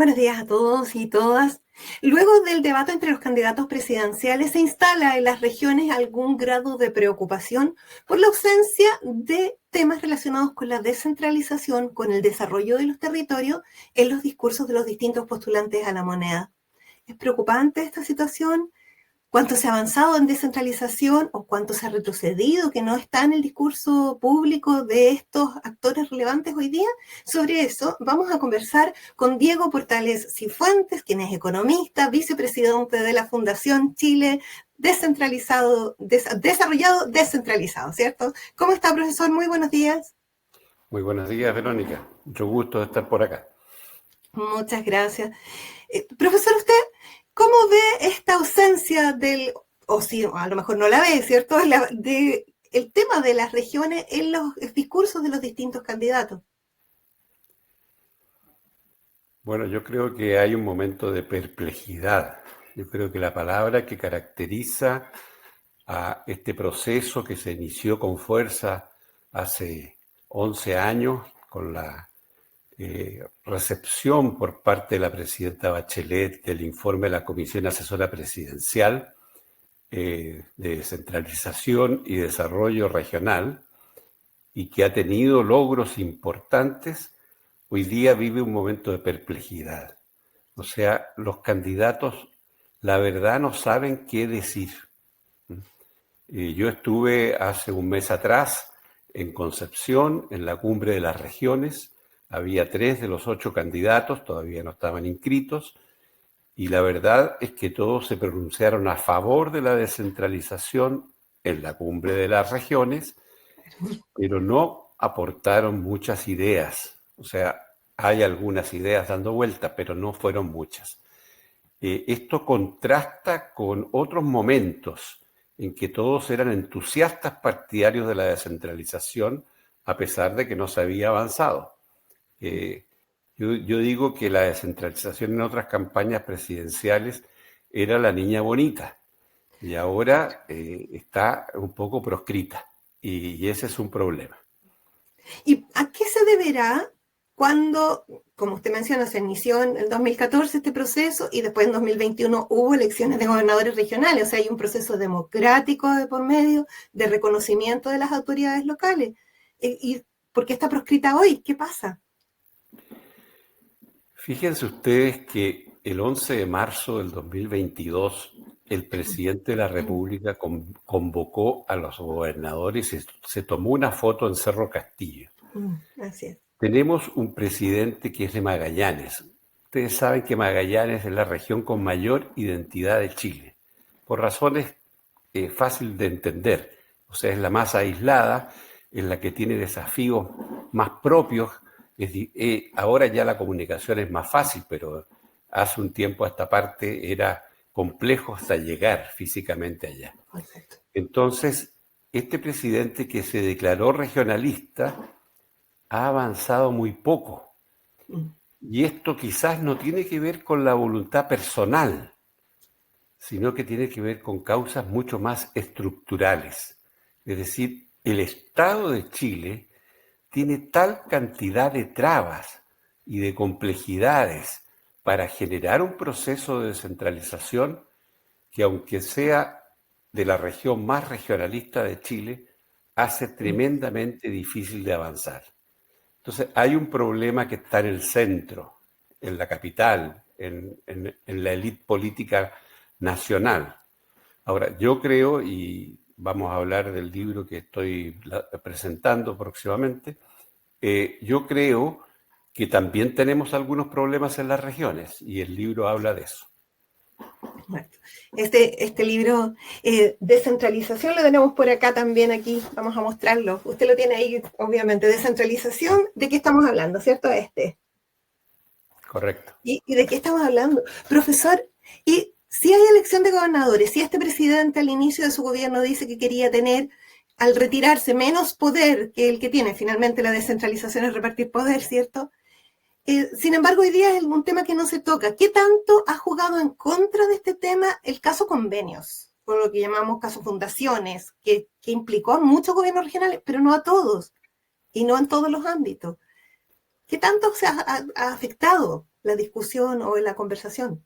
buenos días a todos y todas. Luego del debate entre los candidatos presidenciales, se instala en las regiones algún grado de preocupación por la ausencia de temas relacionados con la descentralización, con el desarrollo de los territorios en los discursos de los distintos postulantes a la moneda. ¿Es preocupante esta situación? ¿Cuánto se ha avanzado en descentralización o cuánto se ha retrocedido que no está en el discurso público de estos actores relevantes hoy día? Sobre eso vamos a conversar con Diego Portales Cifuentes, quien es economista, vicepresidente de la Fundación Chile Desarrollado Descentralizado, ¿cierto? ¿Cómo está, profesor? Muy buenos días. Muy buenos días, Verónica. Mucho gusto de estar por acá. Muchas gracias. Profesor, ¿usted cómo ve esta ausencia o si a lo mejor no la ve, ¿cierto? El tema de las regiones en los discursos de los distintos candidatos. Bueno, yo creo que hay un momento de perplejidad. Yo creo que la palabra que caracteriza a este proceso que se inició con fuerza hace 11 años con la recepción por parte de la presidenta Bachelet del informe de la Comisión Asesora Presidencial de Descentralización y Desarrollo Regional, y que ha tenido logros importantes, hoy día vive un momento de perplejidad. O sea, los candidatos, la verdad, no saben qué decir. Yo estuve hace un mes atrás en Concepción, en la Cumbre de las Regiones. Había 3 de los 8 candidatos, todavía no estaban inscritos, y la verdad es que todos se pronunciaron a favor de la descentralización en la Cumbre de las Regiones, pero no aportaron muchas ideas. O sea, hay algunas ideas dando vuelta, pero no fueron muchas. Esto contrasta con otros momentos en que todos eran entusiastas partidarios de la descentralización, a pesar de que no se había avanzado. Yo digo que la descentralización en otras campañas presidenciales era la niña bonita y ahora está un poco proscrita y ese es un problema. ¿Y a qué se deberá cuando, como usted menciona, se inició en el 2014 este proceso y después en 2021 hubo elecciones de gobernadores regionales? O sea, hay un proceso democrático de por medio, de reconocimiento de las autoridades locales. ¿Y por qué está proscrita hoy? ¿Qué pasa? Fíjense ustedes que el 11 de marzo del 2022 el presidente de la República convocó a los gobernadores y se tomó una foto en Cerro Castillo. Así es. Tenemos un presidente que es de Magallanes. Ustedes saben que Magallanes es la región con mayor identidad de Chile, por razones fáciles de entender. O sea, es la más aislada, es la que tiene desafíos más propios. Ahora ya la comunicación es más fácil, pero hace un tiempo a esta parte era complejo hasta llegar físicamente allá. Perfecto. Entonces, este presidente que se declaró regionalista ha avanzado muy poco. Y esto quizás no tiene que ver con la voluntad personal, sino que tiene que ver con causas mucho más estructurales. Es decir, el Estado de Chile tiene tal cantidad de trabas y de complejidades para generar un proceso de descentralización que, aunque sea de la región más regionalista de Chile, hace tremendamente difícil de avanzar. Entonces, hay un problema que está en el centro, en la capital, en la élite política nacional. Ahora, yo creo, y vamos a hablar del libro que estoy presentando próximamente, yo creo que también tenemos algunos problemas en las regiones, y el libro habla de eso. Este libro, Descentralización, lo tenemos por acá también, aquí vamos a mostrarlo. Usted lo tiene ahí, obviamente. Descentralización, ¿de qué estamos hablando, cierto? Correcto. ¿Y de qué estamos hablando? Profesor, y si hay elección de gobernadores, si este presidente al inicio de su gobierno dice que quería tener, al retirarse, menos poder que el que tiene, finalmente la descentralización es repartir poder, ¿cierto? Sin embargo, hoy día es un tema que no se toca. ¿Qué tanto ha jugado en contra de este tema el caso convenios? Por lo que llamamos caso fundaciones, que implicó a muchos gobiernos regionales, pero no a todos, y no en todos los ámbitos. ¿Qué tanto se ha afectado la discusión o en la conversación?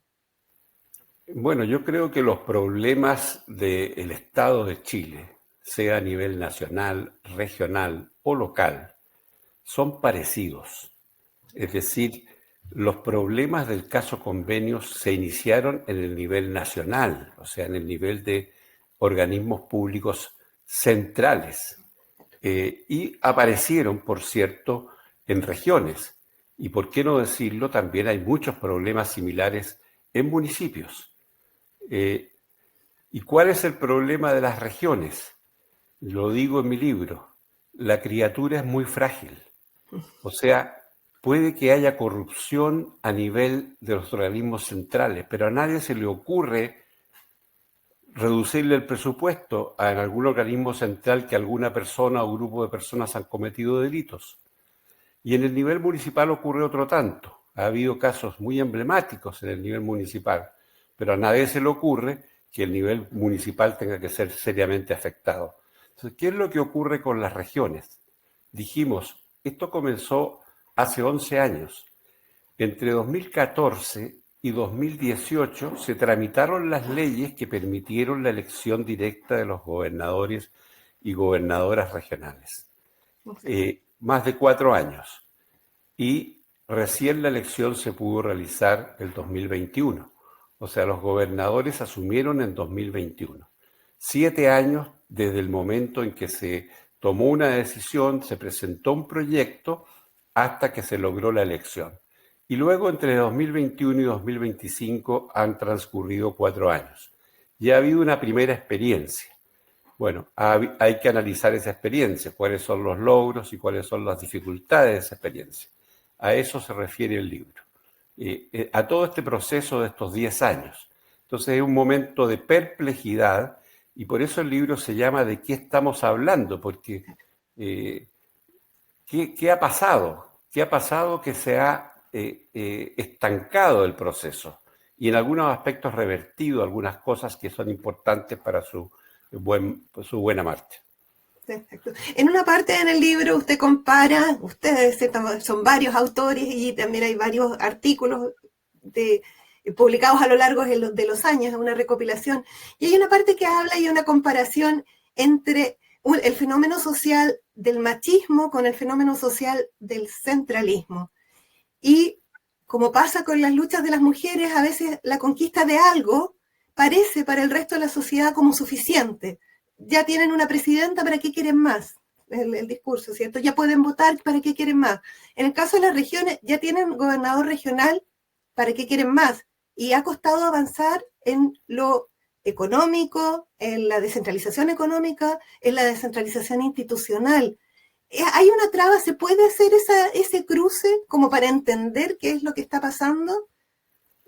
Bueno, yo creo que los problemas del Estado de Chile, sea a nivel nacional, regional o local, son parecidos. Es decir, los problemas del caso Convenios se iniciaron en el nivel nacional, o sea, en el nivel de organismos públicos centrales, y aparecieron, por cierto, en regiones. Y por qué no decirlo, también hay muchos problemas similares en municipios. ¿Y cuál es el problema de las regiones? Lo digo en mi libro, la criatura es muy frágil. O sea, puede que haya corrupción a nivel de los organismos centrales, pero a nadie se le ocurre reducirle el presupuesto en algún organismo central que alguna persona o grupo de personas han cometido delitos. Y en el nivel municipal ocurre otro tanto. Ha habido casos muy emblemáticos en el nivel municipal, pero a nadie se le ocurre que el nivel municipal tenga que ser seriamente afectado. Entonces, ¿qué es lo que ocurre con las regiones? Dijimos, esto comenzó hace 11 años. Entre 2014 y 2018 se tramitaron las leyes que permitieron la elección directa de los gobernadores y gobernadoras regionales. Más de 4 años. Y recién la elección se pudo realizar el 2021. O sea, los gobernadores asumieron en 2021. 7 años desde el momento en que se tomó una decisión, se presentó un proyecto, hasta que se logró la elección. Y luego, entre 2021 y 2025, han transcurrido 4 años. Y ha habido una primera experiencia. Bueno, hay que analizar esa experiencia, cuáles son los logros y cuáles son las dificultades de esa experiencia. A eso se refiere el libro, a todo este proceso de estos 10 años. Entonces es un momento de perplejidad y por eso el libro se llama ¿De qué estamos hablando? Porque ¿qué ha pasado? ¿Qué ha pasado que se ha estancado el proceso? Y en algunos aspectos revertido algunas cosas que son importantes para su buena marcha. Perfecto. En una parte en el libro usted compara, ustedes son varios autores y también hay varios artículos publicados a lo largo de los años, una recopilación. Y hay una parte que habla y una comparación entre el fenómeno social del machismo con el fenómeno social del centralismo. Y como pasa con las luchas de las mujeres, a veces la conquista de algo parece para el resto de la sociedad como suficiente. Ya tienen una presidenta, ¿para qué quieren más? El discurso, ¿cierto? Ya pueden votar, ¿para qué quieren más? En el caso de las regiones, ya tienen gobernador regional, ¿para qué quieren más? Y ha costado avanzar en lo económico, en la descentralización económica, en la descentralización institucional. ¿Hay una traba? ¿Se puede hacer ese cruce como para entender qué es lo que está pasando?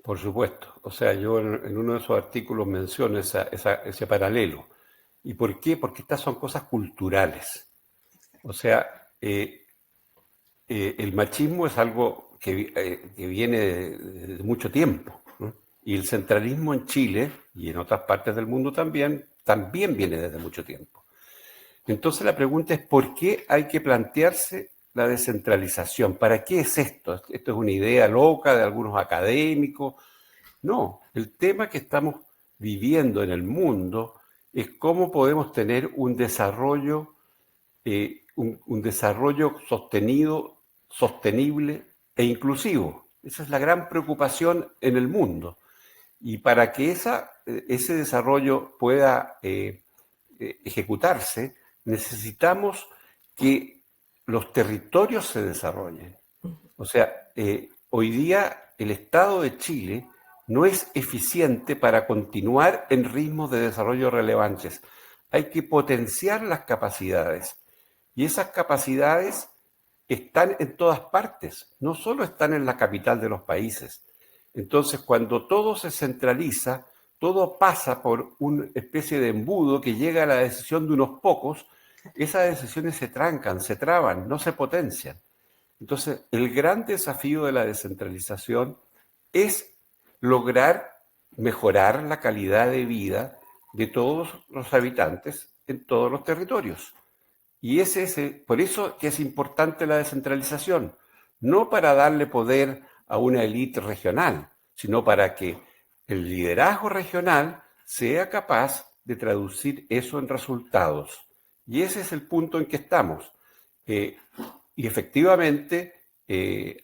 Por supuesto. O sea, yo en uno de esos artículos menciono ese paralelo. ¿Y por qué? Porque estas son cosas culturales. O sea, el machismo es algo que viene de mucho tiempo, ¿no? Y el centralismo en Chile y en otras partes del mundo también viene desde mucho tiempo. Entonces la pregunta es, ¿por qué hay que plantearse la descentralización? ¿Para qué es esto? ¿Esto es una idea loca de algunos académicos? No, el tema que estamos viviendo en el mundo es cómo podemos tener un desarrollo sostenido, sostenible e inclusivo. Esa es la gran preocupación en el mundo. Y para que ese desarrollo pueda ejecutarse, necesitamos que los territorios se desarrollen. O sea, hoy día el Estado de Chile no es eficiente para continuar en ritmos de desarrollo relevantes. Hay que potenciar las capacidades. Y esas capacidades están en todas partes, no solo están en la capital de los países. Entonces, cuando todo se centraliza, todo pasa por una especie de embudo que llega a la decisión de unos pocos, esas decisiones se trancan, se traban, no se potencian. Entonces, el gran desafío de la descentralización es lograr mejorar la calidad de vida de todos los habitantes en todos los territorios. Y por eso que es importante la descentralización, no para darle poder a una élite regional, sino para que el liderazgo regional sea capaz de traducir eso en resultados. Y ese es el punto en que estamos. Y efectivamente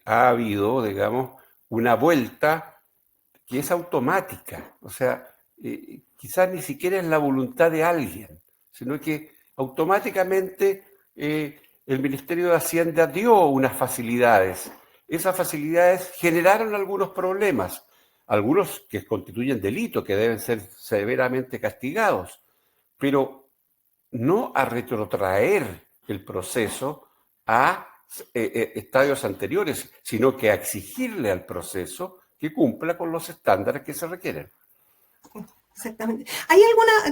ha habido, digamos, una vuelta que es automática. O sea, quizás ni siquiera es la voluntad de alguien, sino que automáticamente el Ministerio de Hacienda dio unas facilidades. Esas facilidades generaron algunos problemas, algunos que constituyen delito, que deben ser severamente castigados, pero no a retrotraer el proceso a estadios anteriores, sino que a exigirle al proceso que cumpla con los estándares que se requieren. Exactamente. ¿Hay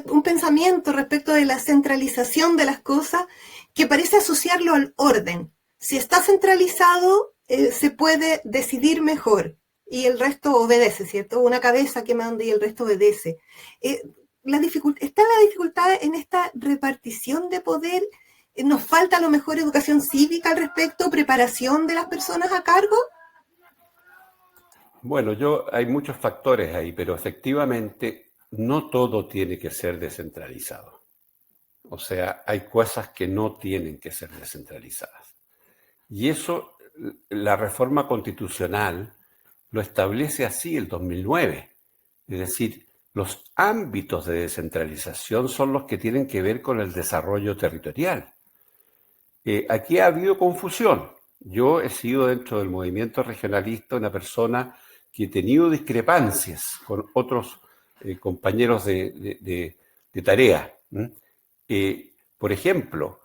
un pensamiento respecto de la centralización de las cosas que parece asociarlo al orden? Si está centralizado, se puede decidir mejor y el resto obedece, ¿cierto? Una cabeza que manda y el resto obedece. ¿Está la dificultad en esta repartición de poder? ¿Nos falta a lo mejor educación cívica al respecto, preparación de las personas a cargo? Bueno, hay muchos factores ahí, pero efectivamente no todo tiene que ser descentralizado. O sea, hay cosas que no tienen que ser descentralizadas. Y eso, la reforma constitucional lo establece así el 2009. Es decir, los ámbitos de descentralización son los que tienen que ver con el desarrollo territorial. Aquí ha habido confusión. Yo he sido dentro del movimiento regionalista una persona que he tenido discrepancias con otros compañeros de tarea. Por ejemplo,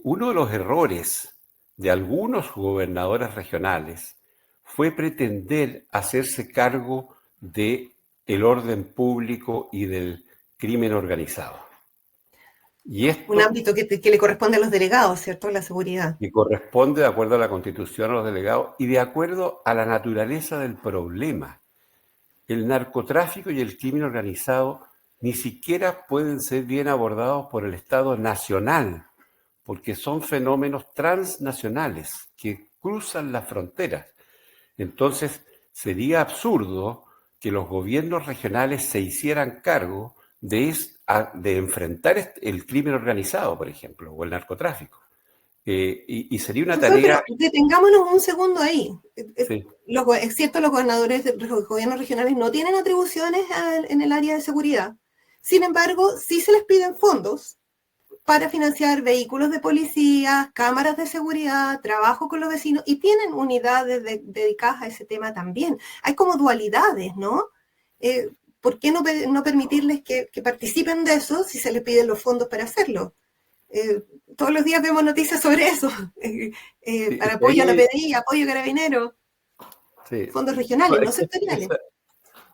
uno de los errores de algunos gobernadores regionales fue pretender hacerse cargo del orden público y del crimen organizado. Y esto, un ámbito que le corresponde a los delegados, ¿cierto? La seguridad. que corresponde, de acuerdo a la Constitución, a los delegados y de acuerdo a la naturaleza del problema. El narcotráfico y el crimen organizado ni siquiera pueden ser bien abordados por el Estado nacional, porque son fenómenos transnacionales que cruzan las fronteras. Entonces, sería absurdo que los gobiernos regionales se hicieran cargo de enfrentar el crimen organizado, por ejemplo, o el narcotráfico. Y sería una tarea... Pero detengámonos un segundo ahí. Sí. Es cierto, los gobernadores de los gobiernos regionales no tienen atribuciones en el área de seguridad. Sin embargo, sí se les piden fondos para financiar vehículos de policía, cámaras de seguridad, trabajo con los vecinos, y tienen unidades dedicadas a ese tema también. Hay como dualidades, ¿no? ¿Por qué no permitirles que participen de eso si se les piden los fondos para hacerlo? Todos los días vemos noticias sobre eso. Para apoyo a la PDI, apoyo a Carabineros. Sí. Fondos regionales, no sectoriales.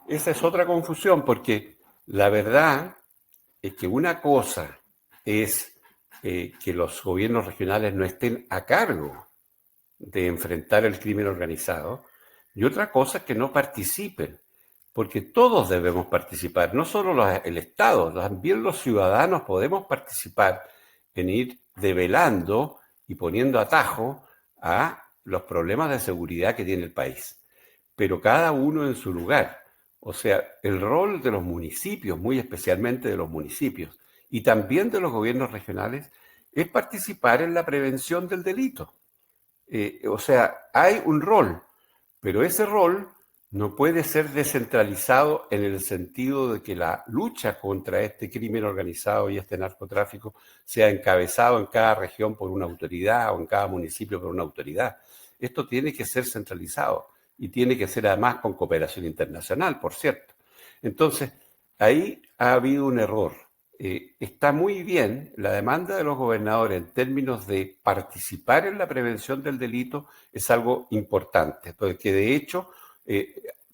Esa es otra confusión, porque la verdad es que una cosa es que los gobiernos regionales no estén a cargo de enfrentar el crimen organizado, y otra cosa es que no participen, porque todos debemos participar, no solo el Estado, también los ciudadanos podemos participar en ir develando y poniendo atajo a los problemas de seguridad que tiene el país, pero cada uno en su lugar. O sea, el rol de los municipios, muy especialmente de los municipios, y también de los gobiernos regionales, es participar en la prevención del delito. O sea, hay un rol, pero ese rol no puede ser descentralizado en el sentido de que la lucha contra este crimen organizado y este narcotráfico sea encabezado en cada región por una autoridad o en cada municipio por una autoridad. Esto tiene que ser centralizado y tiene que ser además con cooperación internacional, por cierto. Entonces, ahí ha habido un error. Está muy bien la demanda de los gobernadores en términos de participar en la prevención del delito, es algo importante, porque de hecho,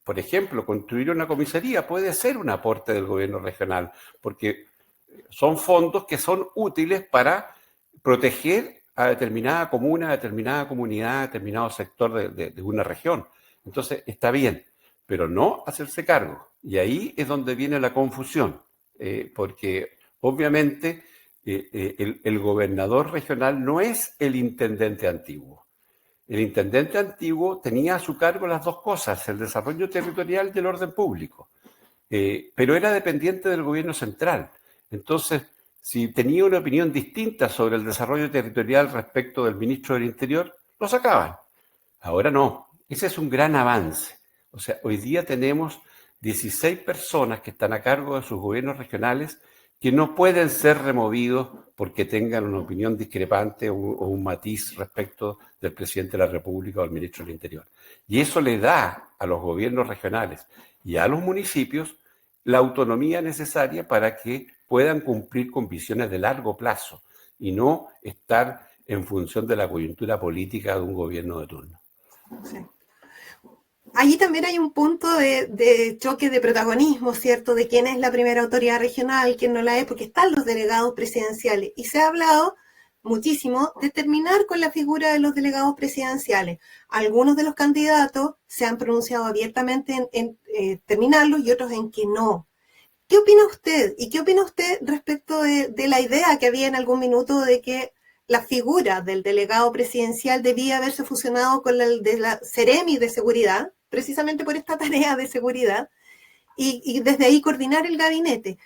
por ejemplo, construir una comisaría puede ser un aporte del gobierno regional, porque son fondos que son útiles para proteger a determinada comuna, a determinada comunidad, a determinado sector de una región. Entonces, está bien, pero no hacerse cargo. Y ahí es donde viene la confusión, porque obviamente el gobernador regional no es el intendente antiguo. El intendente antiguo tenía a su cargo las dos cosas, el desarrollo territorial y el orden público, pero era dependiente del gobierno central. Entonces, si tenía una opinión distinta sobre el desarrollo territorial respecto del ministro del Interior, lo sacaban. Ahora no. Ese es un gran avance. O sea, hoy día tenemos 16 personas que están a cargo de sus gobiernos regionales que no pueden ser removidos porque tengan una opinión discrepante o un matiz respecto del presidente de la República o del ministro del Interior. Y eso le da a los gobiernos regionales y a los municipios la autonomía necesaria para que puedan cumplir con visiones de largo plazo y no estar en función de la coyuntura política de un gobierno de turno. Sí. Allí también hay un punto de choque de protagonismo, ¿cierto? De quién es la primera autoridad regional, quién no la es, porque están los delegados presidenciales. Y se ha hablado muchísimo de terminar con la figura de los delegados presidenciales. Algunos de los candidatos se han pronunciado abiertamente en terminarlos y otros en que no. ¿Qué opina usted? ¿Y qué opina usted respecto de la idea que había en algún minuto de que la figura del delegado presidencial debía haberse fusionado con la de la Seremi de seguridad, precisamente por esta tarea de seguridad, y desde ahí coordinar el gabinete?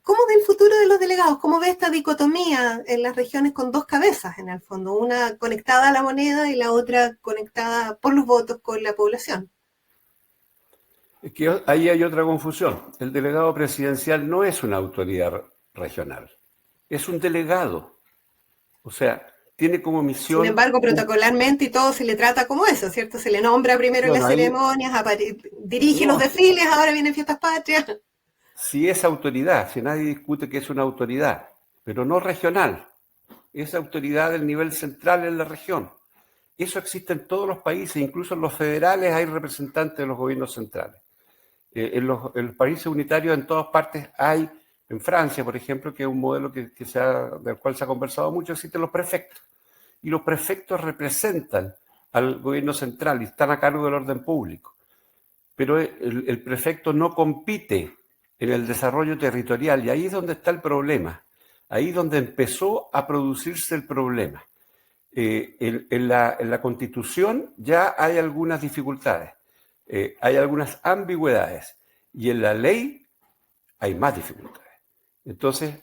¿Cómo ve el futuro de los delegados? ¿Cómo ve esta dicotomía en las regiones con dos cabezas, en el fondo? Una conectada a la moneda y la otra conectada por los votos con la población. Es que ahí hay otra confusión. El delegado presidencial no es una autoridad regional, es un delegado. O sea, tiene como misión... Sin embargo, protocolarmente y todo se le trata como eso, ¿cierto? Se le nombra primero en las ceremonias, dirige los desfiles, ahora vienen fiestas patrias. Sí es autoridad, si nadie discute que es una autoridad, pero no regional. Es autoridad del nivel central en la región. Eso existe en todos los países, incluso en los federales hay representantes de los gobiernos centrales. En los países unitarios en todas partes hay, en Francia, por ejemplo, que es un modelo del cual se ha conversado mucho, existen los prefectos. Y los prefectos representan al gobierno central y están a cargo del orden público. Pero el prefecto no compite en el desarrollo territorial y ahí es donde está el problema. Ahí es donde empezó a producirse el problema. En la Constitución ya hay algunas dificultades. Hay algunas ambigüedades y en la ley hay más dificultades. Entonces,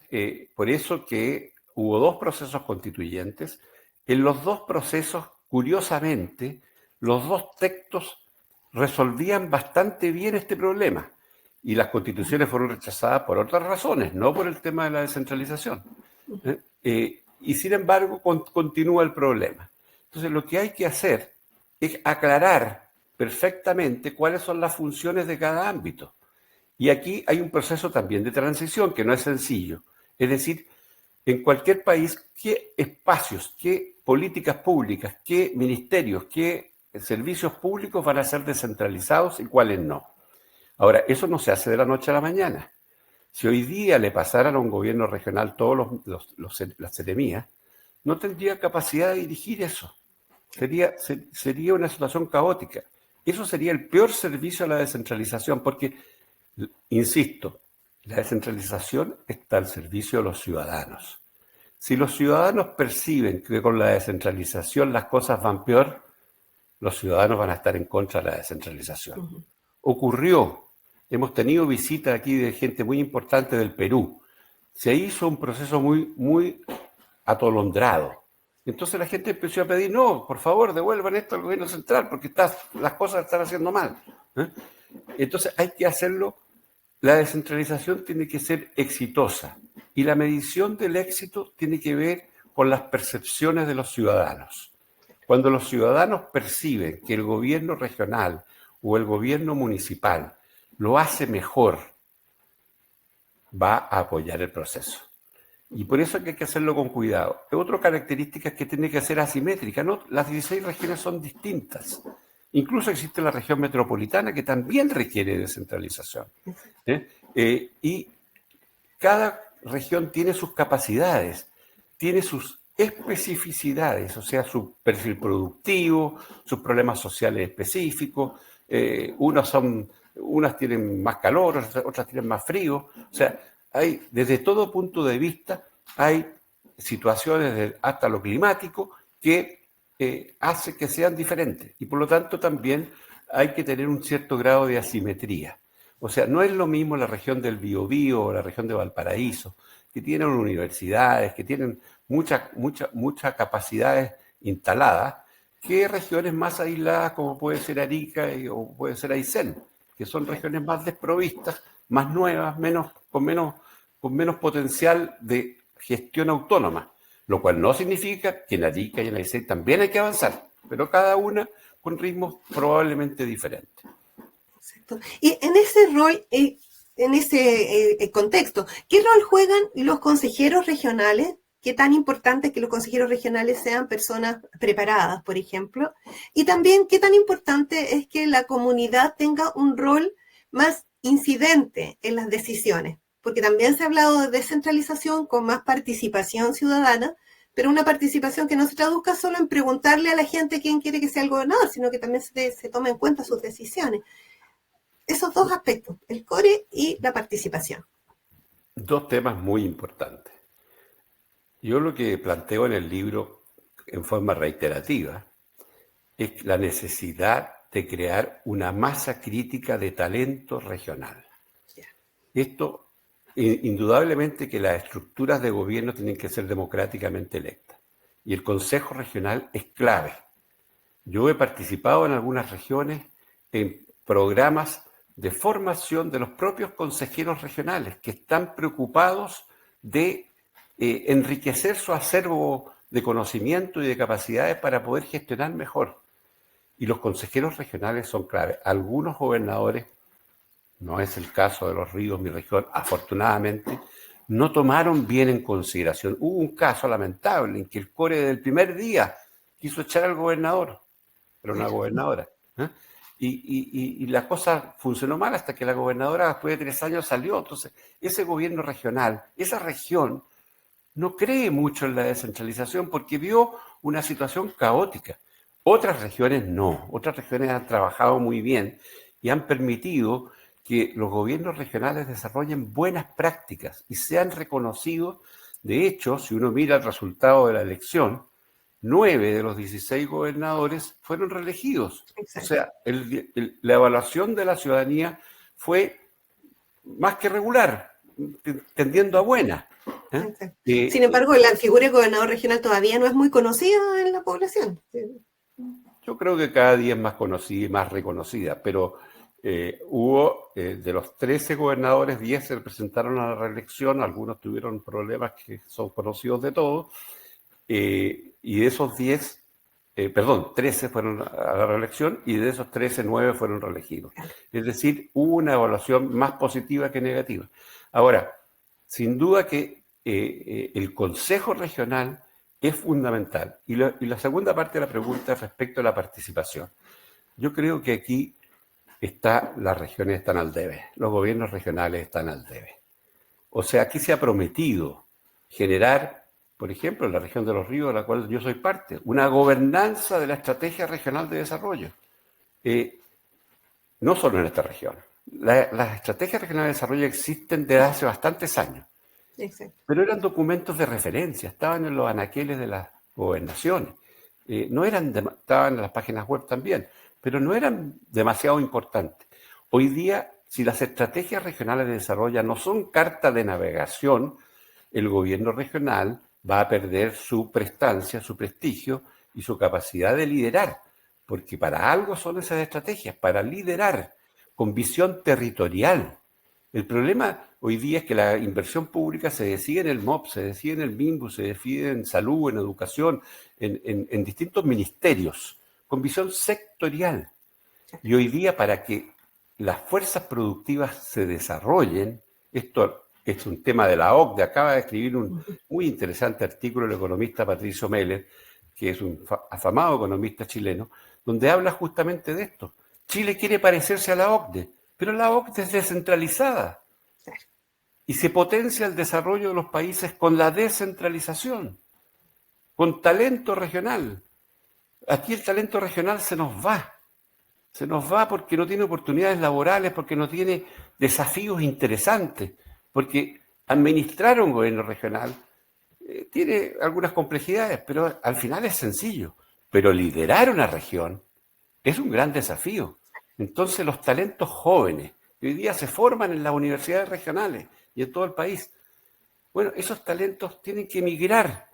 por eso que hubo dos procesos constituyentes. En los dos procesos, curiosamente, los dos textos resolvían bastante bien este problema y las constituciones fueron rechazadas por otras razones, no por el tema de la descentralización. Y sin embargo, continúa el problema. Entonces, lo que hay que hacer es aclarar perfectamente cuáles son las funciones de cada ámbito. Y aquí hay un proceso también de transición que no es sencillo. Es decir, en cualquier país, qué espacios, qué políticas públicas, qué ministerios, qué servicios públicos van a ser descentralizados y cuáles no. Ahora, eso no se hace de la noche a la mañana. Si hoy día le pasaran a un gobierno regional todas las seremías, no tendría capacidad de dirigir eso. Sería una situación caótica. Eso sería el peor servicio a la descentralización, porque, insisto, la descentralización está al servicio de los ciudadanos. Si los ciudadanos perciben que con la descentralización las cosas van peor, los ciudadanos van a estar en contra de la descentralización. Ocurrió, hemos tenido visitas aquí de gente muy importante del Perú. Se hizo un proceso muy atolondrado. Entonces la gente empezó a pedir, no, por favor, devuelvan esto al gobierno central porque las cosas están haciendo mal. Entonces hay que hacerlo. La descentralización tiene que ser exitosa y la medición del éxito tiene que ver con las percepciones de los ciudadanos. Cuando los ciudadanos perciben que el gobierno regional o el gobierno municipal lo hace mejor, va a apoyar el proceso. Y por eso hay que hacerlo con cuidado. Otra característica es que tiene que ser asimétrica, ¿no? Las 16 regiones son distintas. Incluso existe la región metropolitana que también requiere descentralización. Y cada región tiene sus capacidades, tiene sus especificidades, o sea, su perfil productivo, sus problemas sociales específicos. Unas tienen más calor, otras tienen más frío. O sea, hay, desde todo punto de vista, hay situaciones hasta lo climático que hace que sean diferentes. Y por lo tanto también hay que tener un cierto grado de asimetría. O sea, no es lo mismo la región del Biobío o la región de Valparaíso, que tienen universidades, que tienen muchas capacidades instaladas, que regiones más aisladas como puede ser Arica o puede ser Aysén, que son regiones más desprovistas, más nuevas, con menos potencial de gestión autónoma, lo cual no significa que en Arica y en Aysén también hay que avanzar, pero cada una con ritmos probablemente diferentes. Exacto. Y en ese rol, en ese contexto, ¿qué rol juegan los consejeros regionales? ¿Qué tan importante es que los consejeros regionales sean personas preparadas, por ejemplo? Y también, ¿qué tan importante es que la comunidad tenga un rol más incidente en las decisiones? Porque también se ha hablado de descentralización con más participación ciudadana, pero una participación que no se traduzca solo en preguntarle a la gente quién quiere que sea el gobernador, sino que también se tome en cuenta sus decisiones. Esos dos aspectos, el core y la participación. Dos temas muy importantes. Yo lo que planteo en el libro en forma reiterativa es la necesidad de crear una masa crítica de talento regional. Esto, indudablemente que las estructuras de gobierno tienen que ser democráticamente electas y el Consejo Regional es clave. Yo he participado en algunas regiones en programas de formación de los propios consejeros regionales que están preocupados de enriquecer su acervo de conocimiento y de capacidades para poder gestionar mejor. Y los consejeros regionales son clave. Algunos gobernadores, no es el caso de Los Ríos, mi región, afortunadamente, no tomaron bien en consideración. Hubo un caso lamentable en que el core del primer día quiso echar al gobernador, pero una gobernadora. Y la cosa funcionó mal hasta que la gobernadora después de 3 años salió. Entonces, ese gobierno regional, esa región, no cree mucho en la descentralización porque vio una situación caótica. Otras regiones no. Otras regiones han trabajado muy bien y han permitido que los gobiernos regionales desarrollen buenas prácticas y sean reconocidos. De hecho, si uno mira el resultado de la elección, 9 de los 16 gobernadores fueron reelegidos. Exacto. O sea, la evaluación de la ciudadanía fue más que regular, tendiendo a buena. Sin embargo, la figura de gobernador regional todavía no es muy conocida en la población. Yo creo que cada día es más conocida y más reconocida, pero hubo, de los 13 gobernadores, 10 se presentaron a la reelección, algunos tuvieron problemas que son conocidos de todos, y de esos 13 fueron a la reelección y de esos 13, 9 fueron reelegidos. Es decir, hubo una evaluación más positiva que negativa. Ahora, sin duda que el Consejo Regional es fundamental. Y la segunda parte de la pregunta respecto a la participación. Yo creo que aquí las regiones están al debe, los gobiernos regionales están al debe. O sea, aquí se ha prometido generar, por ejemplo, en la región de Los Ríos, de la cual yo soy parte, una gobernanza de la estrategia regional de desarrollo. No solo en esta región. Las estrategias regionales de desarrollo existen desde hace bastantes años. Exacto. Pero eran documentos de referencia, estaban en los anaqueles de las gobernaciones. Estaban en las páginas web también, pero no eran demasiado importantes. Hoy día, si las estrategias regionales de desarrollo no son carta de navegación, el gobierno regional va a perder su prestancia, su prestigio y su capacidad de liderar, porque para algo son esas estrategias, para liderar con visión territorial. El problema hoy día es que la inversión pública se decide en el MOP, se decide en el MIMBU, se decide en salud, en educación, en distintos ministerios, con visión sectorial. Y hoy día, para que las fuerzas productivas se desarrollen, esto es un tema de la OCDE, acaba de escribir un muy interesante artículo el economista Patricio Meller, que es un afamado economista chileno, donde habla justamente de esto. Chile quiere parecerse a la OCDE, pero la OCDE es descentralizada. Y se potencia el desarrollo de los países con la descentralización, con talento regional. Aquí el talento regional se nos va. Se nos va porque no tiene oportunidades laborales, porque no tiene desafíos interesantes, porque administrar un gobierno regional tiene algunas complejidades, pero al final es sencillo. pero liderar una región es un gran desafío. Entonces los talentos jóvenes que hoy día se forman en las universidades regionales y en todo el país, bueno, esos talentos tienen que emigrar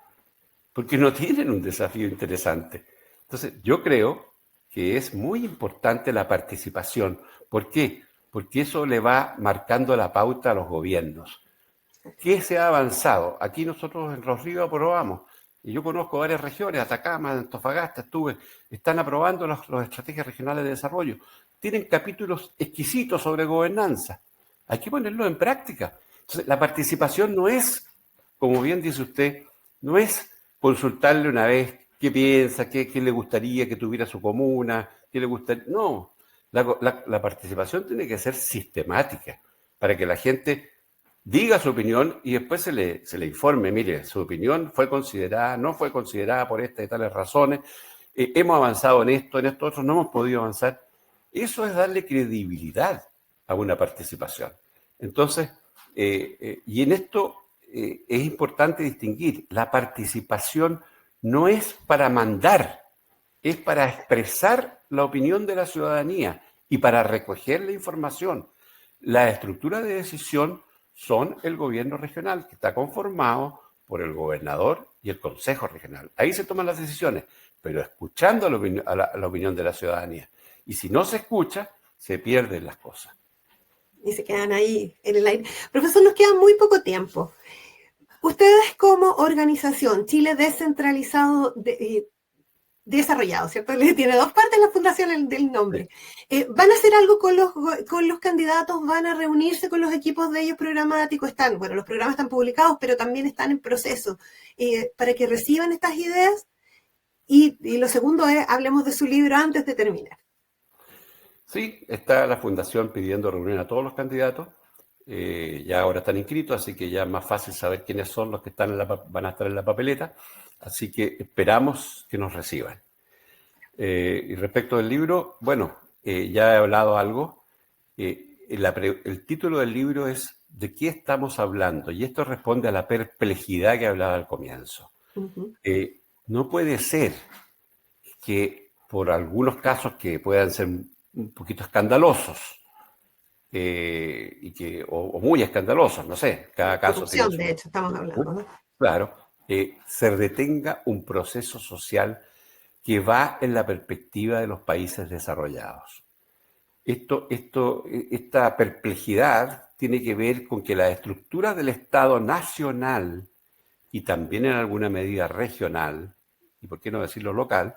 porque no tienen un desafío interesante. Entonces yo creo que es muy importante la participación. ¿Por qué? Porque eso le va marcando la pauta a los gobiernos. ¿Qué se ha avanzado? Aquí nosotros en Los Ríos aprobamos, y yo conozco varias regiones, Atacama, Antofagasta, están aprobando las estrategias regionales de desarrollo. Tienen capítulos exquisitos sobre gobernanza. Hay que ponerlo en práctica. Entonces, la participación no es, como bien dice usted, no es consultarle una vez qué piensa, qué le gustaría que tuviera su comuna, qué le gustaría. No, la participación tiene que ser sistemática para que la gente diga su opinión y después se le informe, mire, su opinión fue considerada, no fue considerada por estas y tales razones, hemos avanzado en esto otro, no hemos podido avanzar. Eso es darle credibilidad a una participación. Entonces, y en esto es importante distinguir, la participación no es para mandar, es para expresar la opinión de la ciudadanía y para recoger la información. La estructura de decisión son el gobierno regional, que está conformado por el gobernador y el consejo regional. Ahí se toman las decisiones, pero escuchando la opinión de la ciudadanía. Y si no se escucha, se pierden las cosas. Y se quedan ahí en el aire. Profesor, nos queda muy poco tiempo. Ustedes como organización, Chile Descentralizado Desarrollado, ¿cierto? Tiene dos partes la fundación del nombre. ¿Van a hacer algo con los candidatos? ¿Van a reunirse con los equipos de ellos programáticos? Bueno, los programas están publicados, pero también están en proceso para que reciban estas ideas. Y lo segundo es, hablemos de su libro antes de terminar. Sí, está la fundación pidiendo reunir a todos los candidatos. Ya ahora están inscritos, así que ya es más fácil saber quiénes son los que van a estar en la papeleta. Así que esperamos que nos reciban. Y respecto del libro, bueno, ya he hablado algo. El título del libro es ¿de qué estamos hablando? Y esto responde a la perplejidad que hablaba al comienzo. No puede ser que por algunos casos que puedan ser un poquito escandalosos, o muy escandalosos, no sé, cada caso corrupción, de hecho, estamos hablando, ¿no? Claro, se detenga un proceso social que va en la perspectiva de los países desarrollados. Esta perplejidad tiene que ver con que la estructura del Estado nacional y también en alguna medida regional, y por qué no decirlo local,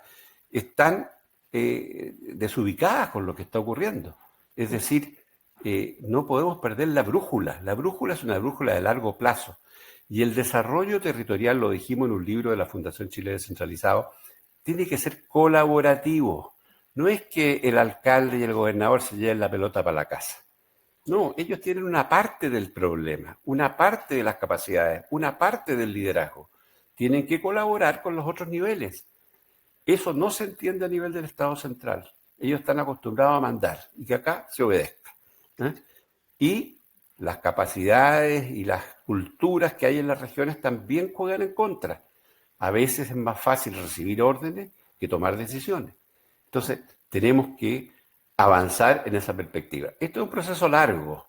están desubicadas con lo que está ocurriendo. Es decir, no podemos perder la brújula. La brújula es una brújula de largo plazo. Y el desarrollo territorial, lo dijimos en un libro de la Fundación Chile Descentralizado, tiene que ser colaborativo. No es que el alcalde y el gobernador se lleven la pelota para la casa. No, ellos tienen una parte del problema, una parte de las capacidades, una parte del liderazgo. Tienen que colaborar con los otros niveles. Eso no se entiende a nivel del Estado central. Ellos están acostumbrados a mandar y que acá se obedezca. Y las capacidades y las culturas que hay en las regiones también juegan en contra. A veces es más fácil recibir órdenes que tomar decisiones. Entonces, tenemos que avanzar en esa perspectiva. Esto es un proceso largo.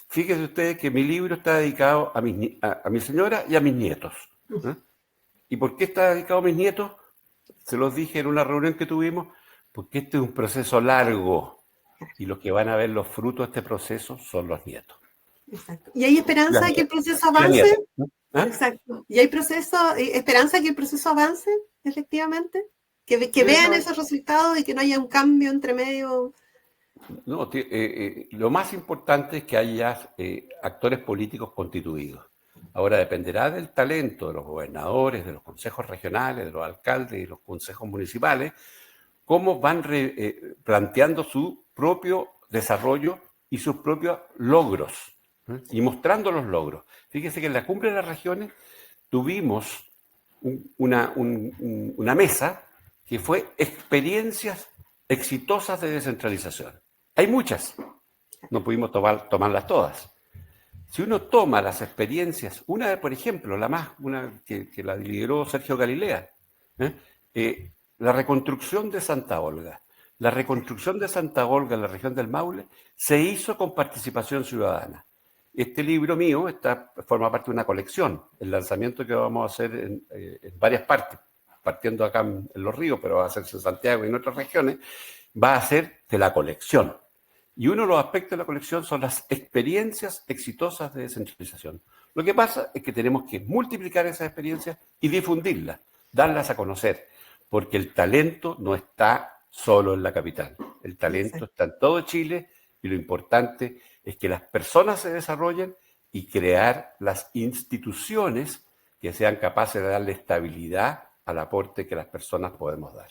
Fíjense ustedes que mi libro está dedicado a mi señora y a mis nietos. ¿Y por qué está dedicado a mis nietos? Se los dije en una reunión que tuvimos, porque este es un proceso largo y los que van a ver los frutos de este proceso son los nietos. Exacto. ¿Y hay esperanza de que el proceso avance? Exacto. ¿Y hay esperanza de que el proceso avance, efectivamente? Que vean esos resultados y que no haya un cambio entre medio. No, lo más importante es que haya actores políticos constituidos. Ahora dependerá del talento de los gobernadores, de los consejos regionales, de los alcaldes y los consejos municipales, cómo van planteando su propio desarrollo y sus propios logros, y mostrando los logros. Fíjense que en la Cumbre de las Regiones tuvimos una mesa que fue experiencias exitosas de descentralización. Hay muchas, no pudimos tomarlas todas. Si uno toma las experiencias, una por ejemplo, una que la lideró Sergio Galilea, la reconstrucción de Santa Olga. La reconstrucción de Santa Olga en la región del Maule se hizo con participación ciudadana. Este libro mío forma parte de una colección, el lanzamiento que vamos a hacer en varias partes, partiendo acá en Los Ríos, pero va a hacerse en Santiago y en otras regiones, va a ser de la colección. Y uno de los aspectos de la colección son las experiencias exitosas de descentralización. Lo que pasa es que tenemos que multiplicar esas experiencias y difundirlas, darlas a conocer, porque el talento no está solo en la capital. El talento está en todo Chile y lo importante es que las personas se desarrollen y crear las instituciones que sean capaces de darle estabilidad al aporte que las personas podemos dar.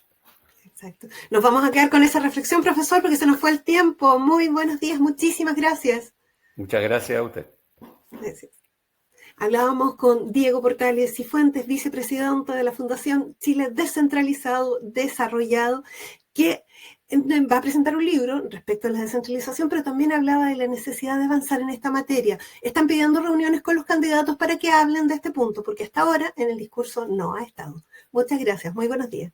Exacto. Nos vamos a quedar con esa reflexión, profesor, porque se nos fue el tiempo. Muy buenos días, muchísimas gracias. Muchas gracias a usted. Gracias. Hablábamos con Diego Portales Cifuentes, vicepresidente de la Fundación Chile Descentralizado, Desarrollado, que va a presentar un libro respecto a la descentralización, pero también hablaba de la necesidad de avanzar en esta materia. Están pidiendo reuniones con los candidatos para que hablen de este punto, porque hasta ahora en el discurso no ha estado. Muchas gracias. Muy buenos días.